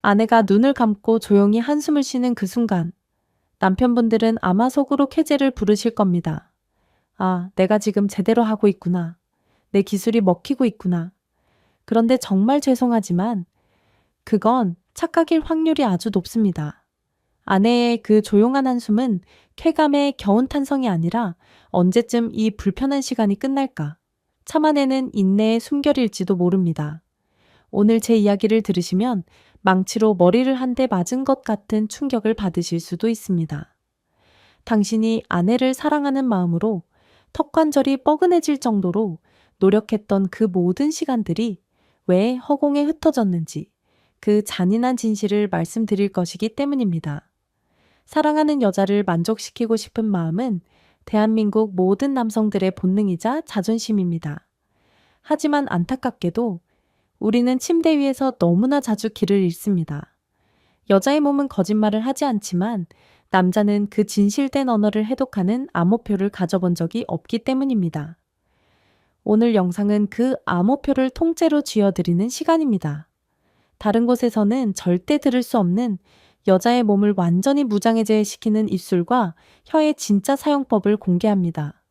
아내가 눈을 감고 조용히 한숨을 쉬는 그 순간, 남편분들은 아마 속으로 쾌재를 부르실 겁니다. 아, 내가 지금 제대로 하고 있구나. 내 기술이 먹히고 있구나. 그런데 정말 죄송하지만 그건 착각일 확률이 아주 높습니다. 아내의 그 조용한 한숨은 쾌감의 겨운탄성이 아니라 언제쯤 이 불편한 시간이 끝날까 참아내는 인내의 숨결일지도 모릅니다. 오늘 제 이야기를 들으시면 망치로 머리를 한 대 맞은 것 같은 충격을 받으실 수도 있습니다. 당신이 아내를 사랑하는 마음으로 턱관절이 뻐근해질 정도로 노력했던 그 모든 시간들이 왜 허공에 흩어졌는지 그 잔인한 진실을 말씀드릴 것이기 때문입니다. 사랑하는 여자를 만족시키고 싶은 마음은 대한민국 모든 남성들의 본능이자 자존심입니다. 하지만 안타깝게도 우리는 침대 위에서 너무나 자주 길을 잃습니다. 여자의 몸은 거짓말을 하지 않지만 남자는 그 진실된 언어를 해독하는 암호표를 가져본 적이 없기 때문입니다. 오늘 영상은 그 암호표를 통째로 쥐어드리는 시간입니다. 다른 곳에서는 절대 들을 수 없는 여자의 몸을 완전히 무장해제시키는 입술과 혀의 진짜 사용법을 공개합니다.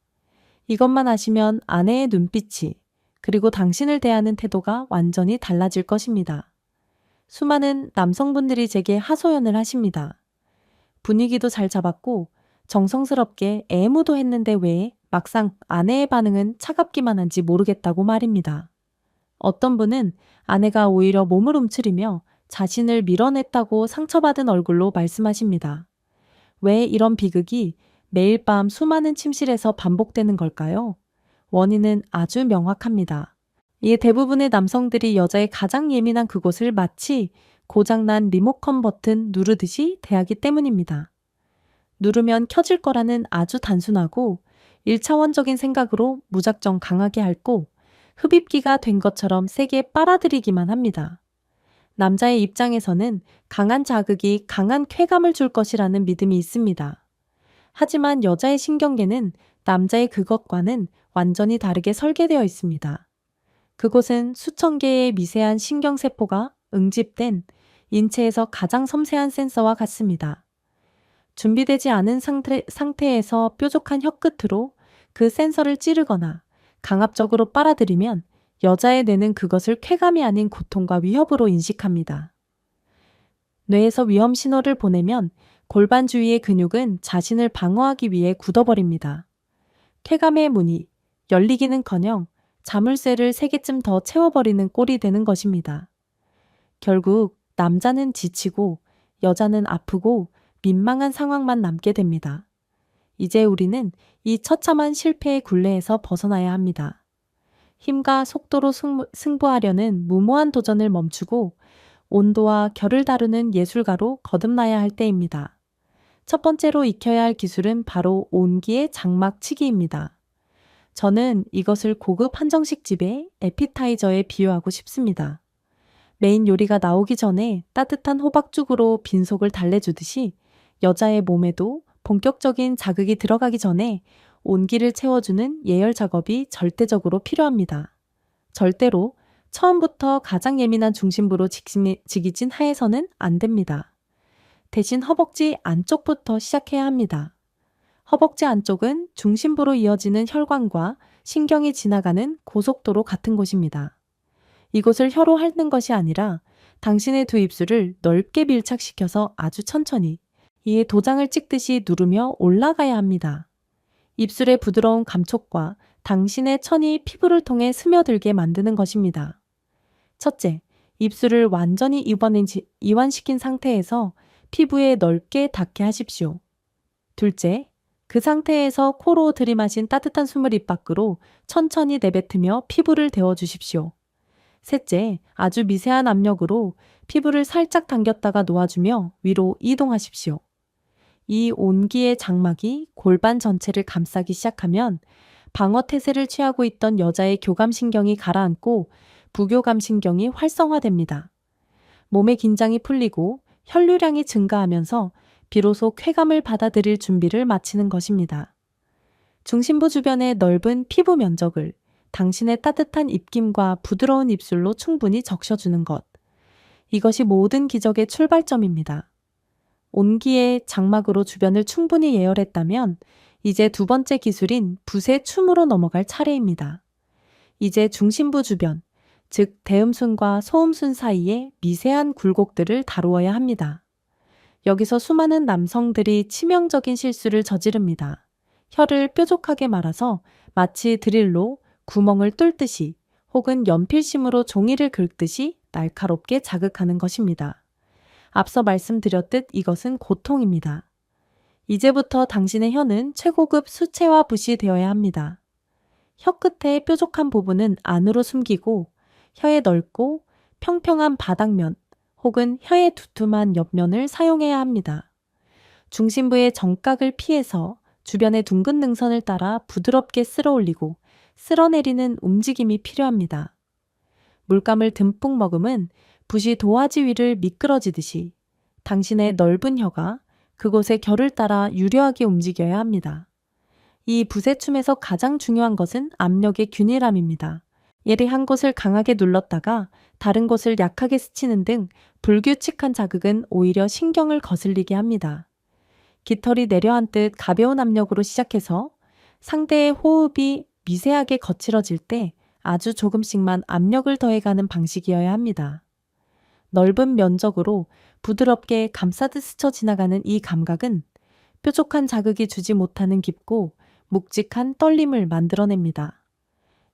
이것만 아시면 아내의 눈빛이 그리고 당신을 대하는 태도가 완전히 달라질 것입니다. 수많은 남성분들이 제게 하소연을 하십니다. 분위기도 잘 잡았고 정성스럽게 애무도 했는데 왜 막상 아내의 반응은 차갑기만 한지 모르겠다고 말입니다. 어떤 분은 아내가 오히려 몸을 움츠리며 자신을 밀어냈다고 상처받은 얼굴로 말씀하십니다. 왜 이런 비극이 매일 밤 수많은 침실에서 반복되는 걸까요? 원인은 아주 명확합니다. 이에 대부분의 남성들이 여자의 가장 예민한 그곳을 마치 고장난 리모컨 버튼 누르듯이 대하기 때문입니다. 누르면 켜질 거라는 아주 단순하고 1차원적인 생각으로 무작정 강하게 핥고 흡입기가 된 것처럼 세게 빨아들이기만 합니다. 남자의 입장에서는 강한 자극이 강한 쾌감을 줄 것이라는 믿음이 있습니다. 하지만 여자의 신경계는 남자의 그것과는 완전히 다르게 설계되어 있습니다. 그곳은 수천 개의 미세한 신경세포가 응집된 인체에서 가장 섬세한 센서와 같습니다. 준비되지 않은 상태에서 뾰족한 혀끝으로 그 센서를 찌르거나 강압적으로 빨아들이면 여자의 뇌는 그것을 쾌감이 아닌 고통과 위협으로 인식합니다. 뇌에서 위험 신호를 보내면 골반 주위의 근육은 자신을 방어하기 위해 굳어버립니다. 쾌감의 문이 열리기는커녕 자물쇠를 3개쯤 더 채워버리는 꼴이 되는 것입니다. 결국 남자는 지치고 여자는 아프고 민망한 상황만 남게 됩니다. 이제 우리는 이 처참한 실패의 굴레에서 벗어나야 합니다. 힘과 속도로 승부하려는 무모한 도전을 멈추고 온도와 결을 다루는 예술가로 거듭나야 할 때입니다. 첫 번째로 익혀야 할 기술은 바로 온기의 장막치기입니다. 저는 이것을 고급 한정식 집의 에피타이저에 비유하고 싶습니다. 메인 요리가 나오기 전에 따뜻한 호박죽으로 빈속을 달래주듯이 여자의 몸에도 본격적인 자극이 들어가기 전에 온기를 채워주는 예열 작업이 절대적으로 필요합니다. 절대로 처음부터 가장 예민한 중심부로 직이진 하에서는 안 됩니다. 대신 허벅지 안쪽부터 시작해야 합니다. 허벅지 안쪽은 중심부로 이어지는 혈관과 신경이 지나가는 고속도로 같은 곳입니다. 이곳을 혀로 핥는 것이 아니라 당신의 두 입술을 넓게 밀착시켜서 아주 천천히 이에 도장을 찍듯이 누르며 올라가야 합니다. 입술의 부드러운 감촉과 당신의 천이 피부를 통해 스며들게 만드는 것입니다. 첫째, 입술을 완전히 이완시킨 상태에서 피부에 넓게 닿게 하십시오. 둘째, 그 상태에서 코로 들이마신 따뜻한 숨을 입 밖으로 천천히 내뱉으며 피부를 데워주십시오. 셋째, 아주 미세한 압력으로 피부를 살짝 당겼다가 놓아주며 위로 이동하십시오. 이 온기의 장막이 골반 전체를 감싸기 시작하면 방어 태세를 취하고 있던 여자의 교감신경이 가라앉고 부교감신경이 활성화됩니다. 몸의 긴장이 풀리고 혈류량이 증가하면서 비로소 쾌감을 받아들일 준비를 마치는 것입니다. 중심부 주변의 넓은 피부 면적을 당신의 따뜻한 입김과 부드러운 입술로 충분히 적셔주는 것. 이것이 모든 기적의 출발점입니다. 온기의 장막으로 주변을 충분히 예열했다면 이제 두 번째 기술인 붓의 춤으로 넘어갈 차례입니다. 이제 중심부 주변, 즉 대음순과 소음순 사이의 미세한 굴곡들을 다루어야 합니다. 여기서 수많은 남성들이 치명적인 실수를 저지릅니다. 혀를 뾰족하게 말아서 마치 드릴로 구멍을 뚫듯이 혹은 연필심으로 종이를 긁듯이 날카롭게 자극하는 것입니다. 앞서 말씀드렸듯 이것은 고통입니다. 이제부터 당신의 혀는 최고급 수채화 붓이 되어야 합니다. 혀 끝의 뾰족한 부분은 안으로 숨기고 혀의 넓고 평평한 바닥면 혹은 혀의 두툼한 옆면을 사용해야 합니다. 중심부의 정각을 피해서 주변의 둥근 능선을 따라 부드럽게 쓸어 올리고 쓸어내리는 움직임이 필요합니다. 물감을 듬뿍 머금은 붓이 도화지 위를 미끄러지듯이 당신의 넓은 혀가 그곳의 결을 따라 유려하게 움직여야 합니다. 이 붓의 춤에서 가장 중요한 것은 압력의 균일함입니다. 예리 한 곳을 강하게 눌렀다가 다른 곳을 약하게 스치는 등 불규칙한 자극은 오히려 신경을 거슬리게 합니다. 깃털이 내려앉듯 가벼운 압력으로 시작해서 상대의 호흡이 미세하게 거칠어질 때 아주 조금씩만 압력을 더해가는 방식이어야 합니다. 넓은 면적으로 부드럽게 감싸듯 스쳐 지나가는 이 감각은 뾰족한 자극이 주지 못하는 깊고 묵직한 떨림을 만들어냅니다.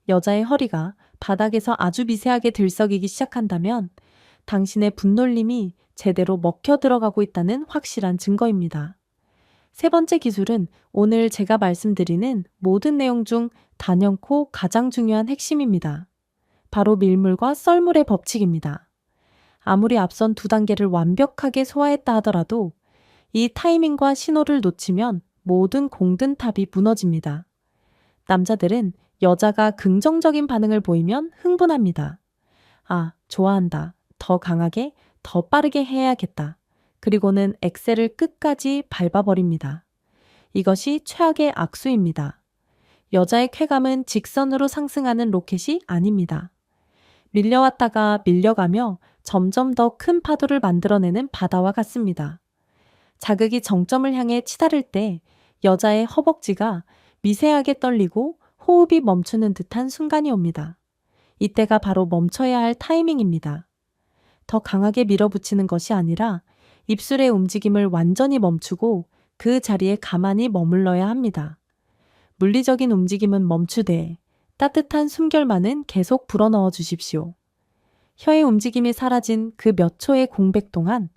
여자의 허리가 바닥에서 아주 미세하게 들썩이기 시작한다면 당신의 분놀림이 제대로 먹혀 들어가고 있다는 확실한 증거입니다. 세 번째 기술은 오늘 제가 말씀드리는 모든 내용 중 단연코 가장 중요한 핵심입니다. 바로 밀물과 썰물의 법칙입니다. 아무리 앞선 두 단계를 완벽하게 소화했다 하더라도 이 타이밍과 신호를 놓치면 모든 공든탑이 무너집니다. 남자들은 여자가 긍정적인 반응을 보이면 흥분합니다. 아, 좋아한다. 더 강하게, 더 빠르게 해야겠다. 그리고는 엑셀을 끝까지 밟아버립니다. 이것이 최악의 악수입니다. 여자의 쾌감은 직선으로 상승하는 로켓이 아닙니다. 밀려왔다가 밀려가며 점점 더 큰 파도를 만들어내는 바다와 같습니다. 자극이 정점을 향해 치달을 때 여자의 허벅지가 미세하게 떨리고 호흡이 멈추는 듯한 순간이 옵니다. 이때가 바로 멈춰야 할 타이밍입니다. 더 강하게 밀어붙이는 것이 아니라 입술의 움직임을 완전히 멈추고 그 자리에 가만히 머물러야 합니다. 물리적인 움직임은 멈추되 따뜻한 숨결만은 계속 불어넣어 주십시오. 혀의 움직임이 사라진 그 몇 초의 공백 동안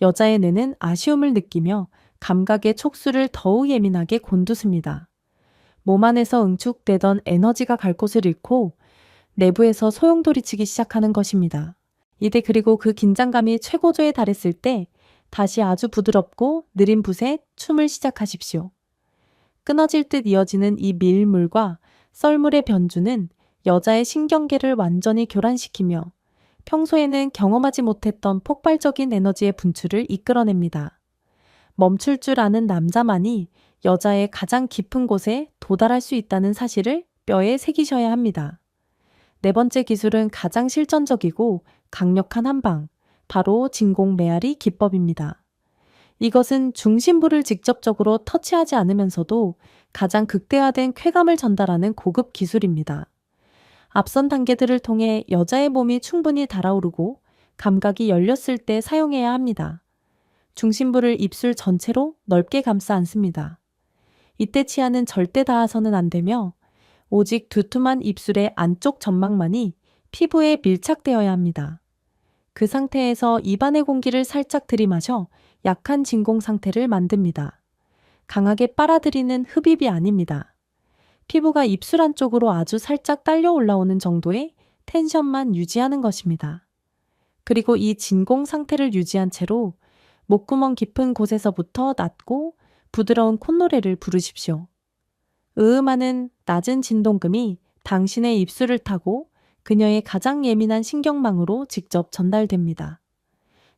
여자의 뇌는 아쉬움을 느끼며 감각의 촉수를 더욱 예민하게 곤두습니다. 몸 안에서 응축되던 에너지가 갈 곳을 잃고 내부에서 소용돌이치기 시작하는 것입니다. 이때 그리고 그 긴장감이 최고조에 달했을 때 다시 아주 부드럽고 느린 붓에 춤을 시작하십시오. 끊어질 듯 이어지는 이 밀물과 썰물의 변주는 여자의 신경계를 완전히 교란시키며 평소에는 경험하지 못했던 폭발적인 에너지의 분출을 이끌어냅니다. 멈출 줄 아는 남자만이 여자의 가장 깊은 곳에 도달할 수 있다는 사실을 뼈에 새기셔야 합니다. 네 번째 기술은 가장 실전적이고 강력한 한방, 바로 진공 메아리 기법입니다. 이것은 중심부를 직접적으로 터치하지 않으면서도 가장 극대화된 쾌감을 전달하는 고급 기술입니다. 앞선 단계들을 통해 여자의 몸이 충분히 달아오르고 감각이 열렸을 때 사용해야 합니다. 중심부를 입술 전체로 넓게 감싸 안습니다. 이때 치아는 절대 닿아서는 안 되며 오직 두툼한 입술의 안쪽 점막만이 피부에 밀착되어야 합니다. 그 상태에서 입안의 공기를 살짝 들이마셔 약한 진공 상태를 만듭니다. 강하게 빨아들이는 흡입이 아닙니다. 피부가 입술 안쪽으로 아주 살짝 딸려 올라오는 정도의 텐션만 유지하는 것입니다. 그리고 이 진공 상태를 유지한 채로 목구멍 깊은 곳에서부터 낮고 부드러운 콧노래를 부르십시오. 으음하는 낮은 진동금이 당신의 입술을 타고 그녀의 가장 예민한 신경망으로 직접 전달됩니다.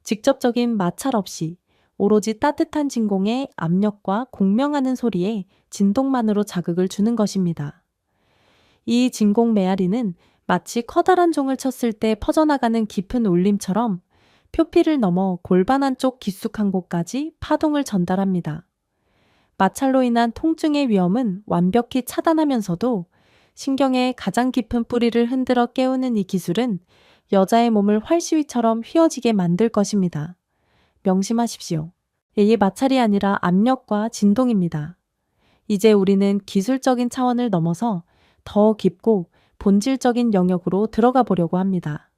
직접적인 마찰 없이 오로지 따뜻한 진공의 압력과 공명하는 소리에 진동만으로 자극을 주는 것입니다. 이 진공 메아리는 마치 커다란 종을 쳤을 때 퍼져나가는 깊은 울림처럼 표피를 넘어 골반 안쪽 깊숙한 곳까지 파동을 전달합니다. 마찰로 인한 통증의 위험은 완벽히 차단하면서도 신경의 가장 깊은 뿌리를 흔들어 깨우는 이 기술은 여자의 몸을 활시위처럼 휘어지게 만들 것입니다. 명심하십시오. 이게 마찰이 아니라 압력과 진동입니다. 이제 우리는 기술적인 차원을 넘어서 더 깊고 본질적인 영역으로 들어가 보려고 합니다.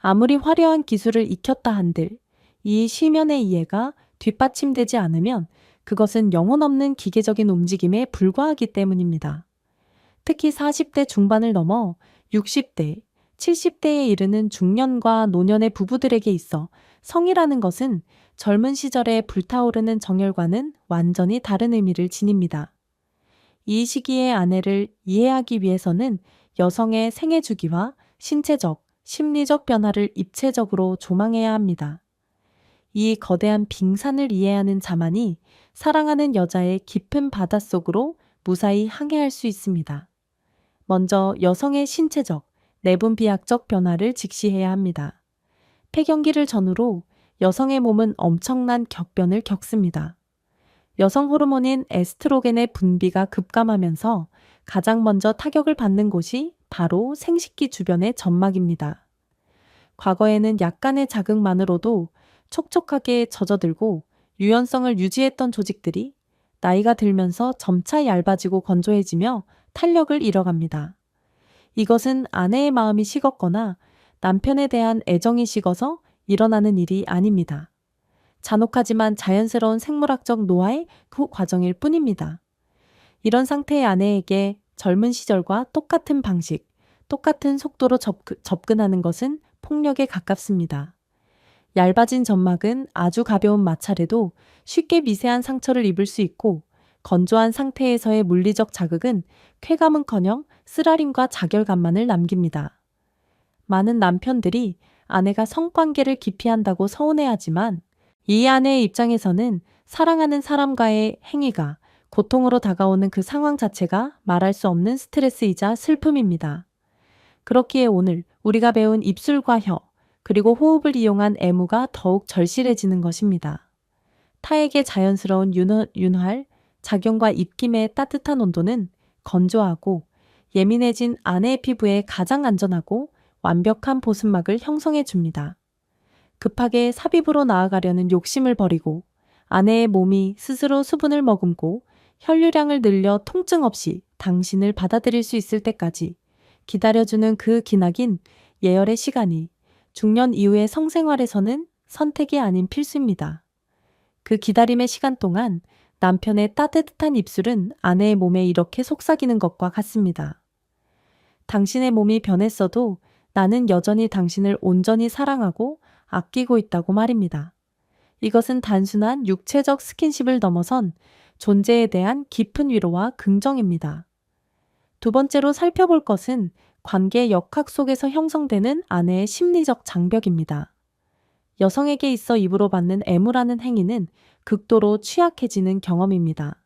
아무리 화려한 기술을 익혔다 한들 이 시면의 이해가 뒷받침되지 않으면 그것은 영혼 없는 기계적인 움직임에 불과하기 때문입니다. 특히 40대 중반을 넘어 60대, 70대에 이르는 중년과 노년의 부부들에게 있어 성이라는 것은 젊은 시절에 불타오르는 정열과는 완전히 다른 의미를 지닙니다. 이 시기의 아내를 이해하기 위해서는 여성의 생애 주기와 신체적, 심리적 변화를 입체적으로 조망해야 합니다. 이 거대한 빙산을 이해하는 자만이 사랑하는 여자의 깊은 바닷속으로 무사히 항해할 수 있습니다. 먼저 여성의 신체적, 내분비학적 변화를 직시해야 합니다. 폐경기를 전후로 여성의 몸은 엄청난 격변을 겪습니다. 여성 호르몬인 에스트로겐의 분비가 급감하면서 가장 먼저 타격을 받는 곳이 바로 생식기 주변의 점막입니다. 과거에는 약간의 자극만으로도 촉촉하게 젖어들고 유연성을 유지했던 조직들이 나이가 들면서 점차 얇아지고 건조해지며 탄력을 잃어갑니다. 이것은 아내의 마음이 식었거나 남편에 대한 애정이 식어서 일어나는 일이 아닙니다. 잔혹하지만 자연스러운 생물학적 노화의 그 과정일 뿐입니다. 이런 상태의 아내에게 젊은 시절과 똑같은 방식, 똑같은 속도로 접근하는 것은 폭력에 가깝습니다. 얇아진 점막은 아주 가벼운 마찰에도 쉽게 미세한 상처를 입을 수 있고 건조한 상태에서의 물리적 자극은 쾌감은커녕 쓰라림과 자결감만을 남깁니다. 많은 남편들이 아내가 성관계를 기피한다고 서운해하지만 이 아내의 입장에서는 사랑하는 사람과의 행위가 고통으로 다가오는 그 상황 자체가 말할 수 없는 스트레스이자 슬픔입니다. 그렇기에 오늘 우리가 배운 입술과 혀, 그리고 호흡을 이용한 애무가 더욱 절실해지는 것입니다. 타에게 자연스러운 윤활, 작용과 입김의 따뜻한 온도는 건조하고 예민해진 아내의 피부에 가장 안전하고 완벽한 보습막을 형성해 줍니다. 급하게 삽입으로 나아가려는 욕심을 버리고 아내의 몸이 스스로 수분을 머금고 혈류량을 늘려 통증 없이 당신을 받아들일 수 있을 때까지 기다려주는 그 기나긴 예열의 시간이 중년 이후의 성생활에서는 선택이 아닌 필수입니다. 그 기다림의 시간 동안 남편의 따뜻한 입술은 아내의 몸에 이렇게 속삭이는 것과 같습니다. 당신의 몸이 변했어도 나는 여전히 당신을 온전히 사랑하고 아끼고 있다고 말입니다. 이것은 단순한 육체적 스킨십을 넘어선 존재에 대한 깊은 위로와 긍정입니다. 두 번째로 살펴볼 것은 관계 역학 속에서 형성되는 아내의 심리적 장벽입니다. 여성에게 있어 입으로 받는 애무라는 행위는 극도로 취약해지는 경험입니다.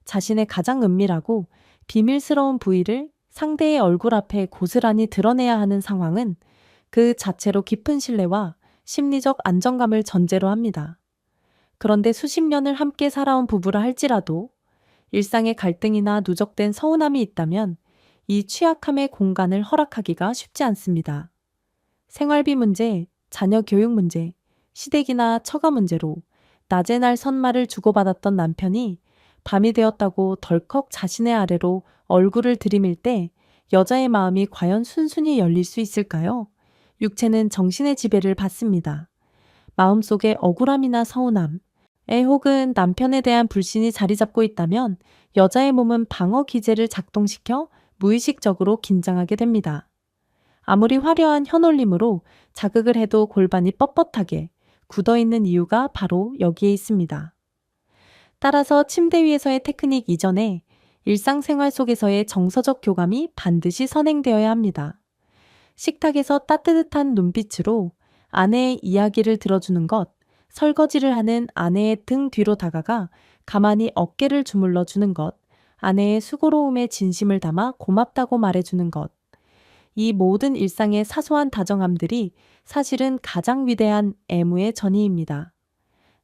자신의 가장 은밀하고 비밀스러운 부위를 상대의 얼굴 앞에 고스란히 드러내야 하는 상황은 그 자체로 깊은 신뢰와 심리적 안정감을 전제로 합니다. 그런데 수십 년을 함께 살아온 부부라 할지라도 일상의 갈등이나 누적된 서운함이 있다면 이 취약함의 공간을 허락하기가 쉽지 않습니다. 생활비 문제, 자녀 교육 문제, 시댁이나 처가 문제로 낮에 날 선말을 주고받았던 남편이 밤이 되었다고 덜컥 자신의 아래로 얼굴을 들이밀 때 여자의 마음이 과연 순순히 열릴 수 있을까요? 육체는 정신의 지배를 받습니다. 마음속에 억울함이나 서운함, 혹은 남편에 대한 불신이 자리 잡고 있다면 여자의 몸은 방어 기제를 작동시켜 무의식적으로 긴장하게 됩니다. 아무리 화려한 혀놀림으로 자극을 해도 골반이 뻣뻣하게 굳어있는 이유가 바로 여기에 있습니다. 따라서 침대 위에서의 테크닉 이전에 일상생활 속에서의 정서적 교감이 반드시 선행되어야 합니다. 식탁에서 따뜻한 눈빛으로 아내의 이야기를 들어주는 것, 설거지를 하는 아내의 등 뒤로 다가가 가만히 어깨를 주물러 주는 것, 아내의 수고로움에 진심을 담아 고맙다고 말해주는 것, 이 모든 일상의 사소한 다정함들이 사실은 가장 위대한 애무의 전이입니다.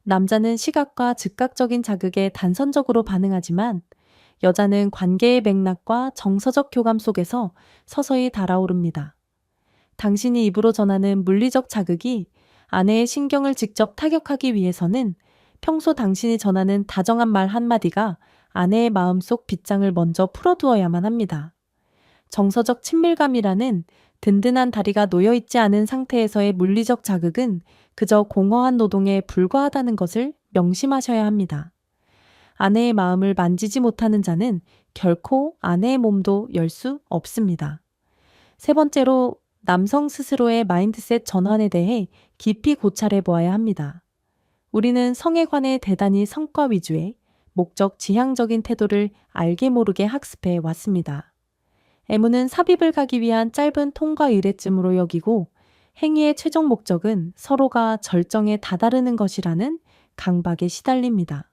남자는 시각과 즉각적인 자극에 단선적으로 반응하지만 여자는 관계의 맥락과 정서적 교감 속에서 서서히 달아오릅니다. 당신이 입으로 전하는 물리적 자극이 아내의 신경을 직접 타격하기 위해서는 평소 당신이 전하는 다정한 말 한마디가 아내의 마음속 빗장을 먼저 풀어두어야만 합니다. 정서적 친밀감이라는 든든한 다리가 놓여있지 않은 상태에서의 물리적 자극은 그저 공허한 노동에 불과하다는 것을 명심하셔야 합니다. 아내의 마음을 만지지 못하는 자는 결코 아내의 몸도 열 수 없습니다. 세 번째로 남성 스스로의 마인드셋 전환에 대해 깊이 고찰해 보아야 합니다. 우리는 성에 관해 대단히 성과 위주의 목적 지향적인 태도를 알게 모르게 학습해 왔습니다. 애무는 삽입을 가기 위한 짧은 통과 의례쯤으로 여기고 행위의 최종 목적은 서로가 절정에 다다르는 것이라는 강박에 시달립니다.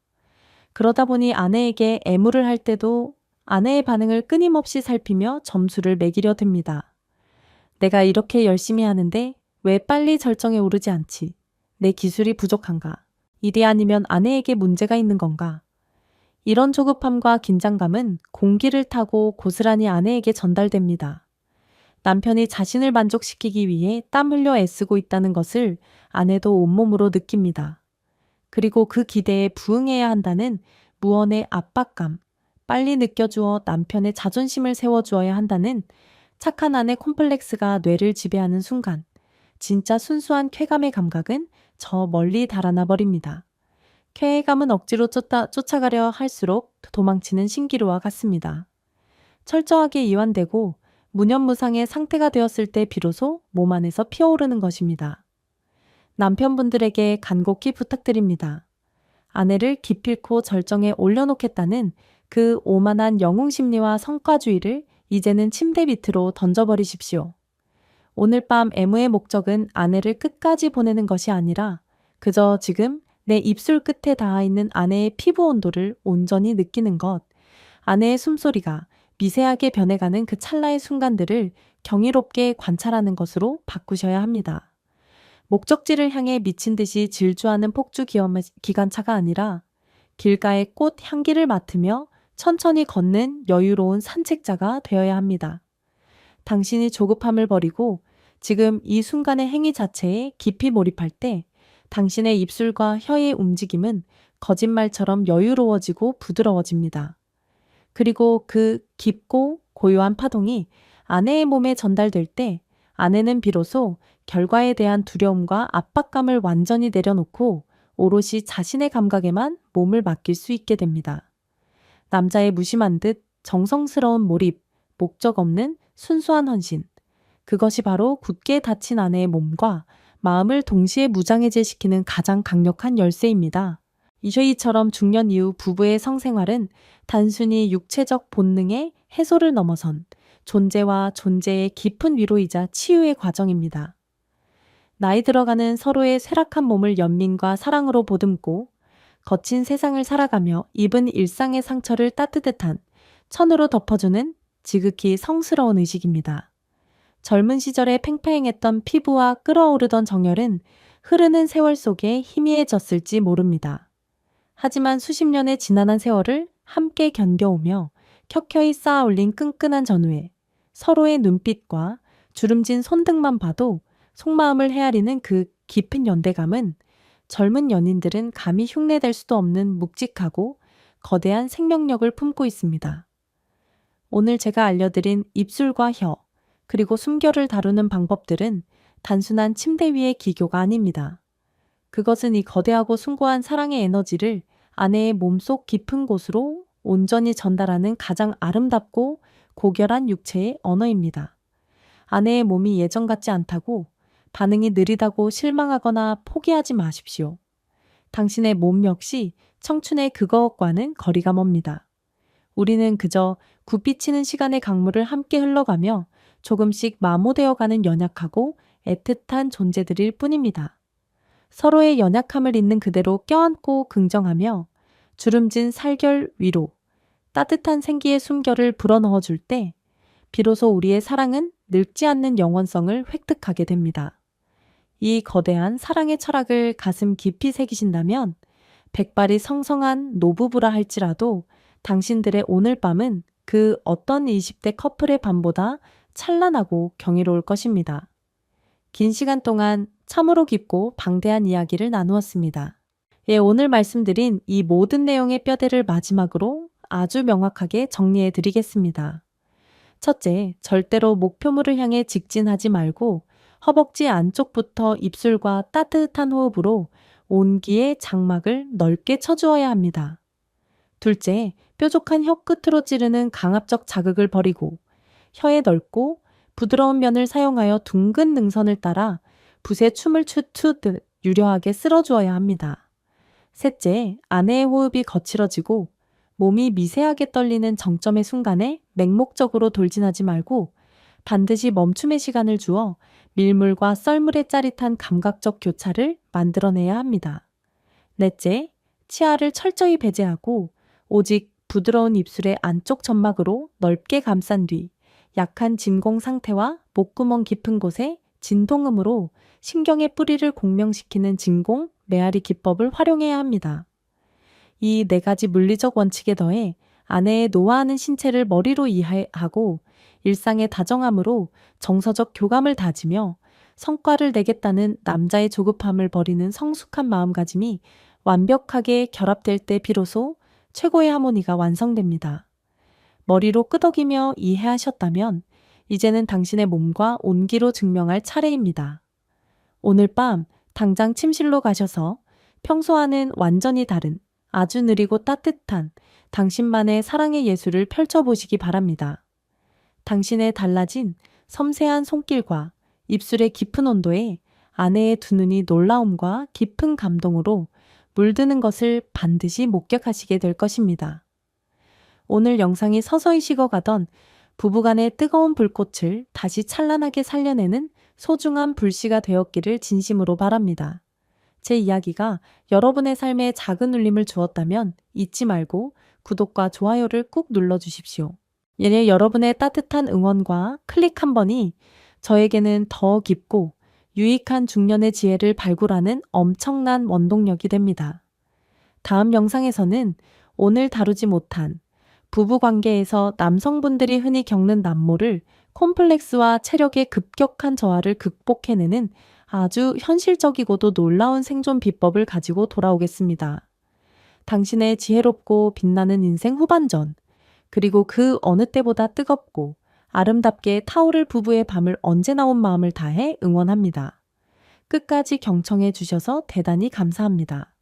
그러다 보니 아내에게 애무를 할 때도 아내의 반응을 끊임없이 살피며 점수를 매기려 듭니다. 내가 이렇게 열심히 하는데 왜 빨리 절정에 오르지 않지? 내 기술이 부족한가? 일이 아니면 아내에게 문제가 있는 건가? 이런 조급함과 긴장감은 공기를 타고 고스란히 아내에게 전달됩니다. 남편이 자신을 만족시키기 위해 땀 흘려 애쓰고 있다는 것을 아내도 온몸으로 느낍니다. 그리고 그 기대에 부응해야 한다는 무언의 압박감, 빨리 느껴주어 남편의 자존심을 세워주어야 한다는 착한 아내 콤플렉스가 뇌를 지배하는 순간, 진짜 순수한 쾌감의 감각은 저 멀리 달아나 버립니다. 쾌감은 억지로 쫓아가려 할수록 도망치는 신기루와 같습니다. 철저하게 이완되고 무념무상의 상태가 되었을 때 비로소 몸 안에서 피어오르는 것입니다. 남편분들에게 간곡히 부탁드립니다. 아내를 기필코 절정에 올려놓겠다는 그 오만한 영웅심리와 성과주의를 이제는 침대 밑으로 던져버리십시오. 오늘 밤 애무의 목적은 아내를 끝까지 보내는 것이 아니라 그저 지금 내 입술 끝에 닿아 있는 아내의 피부 온도를 온전히 느끼는 것, 아내의 숨소리가 미세하게 변해가는 그 찰나의 순간들을 경이롭게 관찰하는 것으로 바꾸셔야 합니다. 목적지를 향해 미친 듯이 질주하는 폭주 기관차가 아니라 길가의 꽃 향기를 맡으며 천천히 걷는 여유로운 산책자가 되어야 합니다. 당신이 조급함을 버리고 지금 이 순간의 행위 자체에 깊이 몰입할 때 당신의 입술과 혀의 움직임은 거짓말처럼 여유로워지고 부드러워집니다. 그리고 그 깊고 고요한 파동이 아내의 몸에 전달될 때 아내는 비로소 결과에 대한 두려움과 압박감을 완전히 내려놓고 오롯이 자신의 감각에만 몸을 맡길 수 있게 됩니다. 남자의 무심한 듯 정성스러운 몰입, 목적 없는 순수한 헌신. 그것이 바로 굳게 닫힌 아내의 몸과 마음을 동시에 무장해제시키는 가장 강력한 열쇠입니다. 이셔이처럼 중년 이후 부부의 성생활은 단순히 육체적 본능의 해소를 넘어선 존재와 존재의 깊은 위로이자 치유의 과정입니다. 나이 들어가는 서로의 쇠락한 몸을 연민과 사랑으로 보듬고 거친 세상을 살아가며 입은 일상의 상처를 따뜻한 천으로 덮어주는 지극히 성스러운 의식입니다. 젊은 시절에 팽팽했던 피부와 끓어오르던 정열은 흐르는 세월 속에 희미해졌을지 모릅니다. 하지만 수십 년의 지난한 세월을 함께 견뎌오며 켜켜이 쌓아올린 끈끈한 전후에 서로의 눈빛과 주름진 손등만 봐도 속마음을 헤아리는 그 깊은 연대감은 젊은 연인들은 감히 흉내낼 수도 없는 묵직하고 거대한 생명력을 품고 있습니다. 오늘 제가 알려드린 입술과 혀, 그리고 숨결을 다루는 방법들은 단순한 침대 위의 기교가 아닙니다. 그것은 이 거대하고 숭고한 사랑의 에너지를 아내의 몸속 깊은 곳으로 온전히 전달하는 가장 아름답고 고결한 육체의 언어입니다. 아내의 몸이 예전 같지 않다고 반응이 느리다고 실망하거나 포기하지 마십시오. 당신의 몸 역시 청춘의 그것과는 거리가 멉니다. 우리는 그저 굽이치는 시간의 강물을 함께 흘러가며 조금씩 마모되어가는 연약하고 애틋한 존재들일 뿐입니다. 서로의 연약함을 있는 그대로 껴안고 긍정하며 주름진 살결 위로 따뜻한 생기의 숨결을 불어넣어줄 때 비로소 우리의 사랑은 늙지 않는 영원성을 획득하게 됩니다. 이 거대한 사랑의 철학을 가슴 깊이 새기신다면 백발이 성성한 노부부라 할지라도 당신들의 오늘 밤은 그 어떤 20대 커플의 밤보다 찬란하고 경이로울 것입니다. 긴 시간 동안 참으로 깊고 방대한 이야기를 나누었습니다. 예, 오늘 말씀드린 이 모든 내용의 뼈대를 마지막으로 아주 명확하게 정리해 드리겠습니다. 첫째, 절대로 목표물을 향해 직진하지 말고 허벅지 안쪽부터 입술과 따뜻한 호흡으로 온기의 장막을 넓게 쳐주어야 합니다. 둘째, 뾰족한 혀 끝으로 찌르는 강압적 자극을 버리고 혀의 넓고 부드러운 면을 사용하여 둥근 능선을 따라 붓에 춤을 추듯 유려하게 쓸어주어야 합니다. 셋째, 아내의 호흡이 거칠어지고 몸이 미세하게 떨리는 정점의 순간에 맹목적으로 돌진하지 말고 반드시 멈춤의 시간을 주어 밀물과 썰물의 짜릿한 감각적 교차를 만들어내야 합니다. 넷째, 치아를 철저히 배제하고 오직 부드러운 입술의 안쪽 점막으로 넓게 감싼 뒤 약한 진공 상태와 목구멍 깊은 곳에 진동음으로 신경의 뿌리를 공명시키는 진공, 메아리 기법을 활용해야 합니다. 이 네 가지 물리적 원칙에 더해 아내의 노화하는 신체를 머리로 이해하고 일상의 다정함으로 정서적 교감을 다지며 성과를 내겠다는 남자의 조급함을 버리는 성숙한 마음가짐이 완벽하게 결합될 때 비로소 최고의 하모니가 완성됩니다. 머리로 끄덕이며 이해하셨다면 이제는 당신의 몸과 온기로 증명할 차례입니다. 오늘 밤 당장 침실로 가셔서 평소와는 완전히 다른 아주 느리고 따뜻한 당신만의 사랑의 예술을 펼쳐보시기 바랍니다. 당신의 달라진 섬세한 손길과 입술의 깊은 온도에 아내의 두 눈이 놀라움과 깊은 감동으로 물드는 것을 반드시 목격하시게 될 것입니다. 오늘 영상이 서서히 식어가던 부부간의 뜨거운 불꽃을 다시 찬란하게 살려내는 소중한 불씨가 되었기를 진심으로 바랍니다. 제 이야기가 여러분의 삶에 작은 울림을 주었다면 잊지 말고 구독과 좋아요를 꾹 눌러주십시오. 얘네 여러분의 따뜻한 응원과 클릭 한 번이 저에게는 더 깊고 유익한 중년의 지혜를 발굴하는 엄청난 원동력이 됩니다. 다음 영상에서는 오늘 다루지 못한 부부관계에서 남성분들이 흔히 겪는 난모를 콤플렉스와 체력의 급격한 저하를 극복해내는 아주 현실적이고도 놀라운 생존 비법을 가지고 돌아오겠습니다. 당신의 지혜롭고 빛나는 인생 후반전, 그리고 그 어느 때보다 뜨겁고 아름답게 타오를 부부의 밤을 언제나 온 마음을 다해 응원합니다. 끝까지 경청해 주셔서 대단히 감사합니다.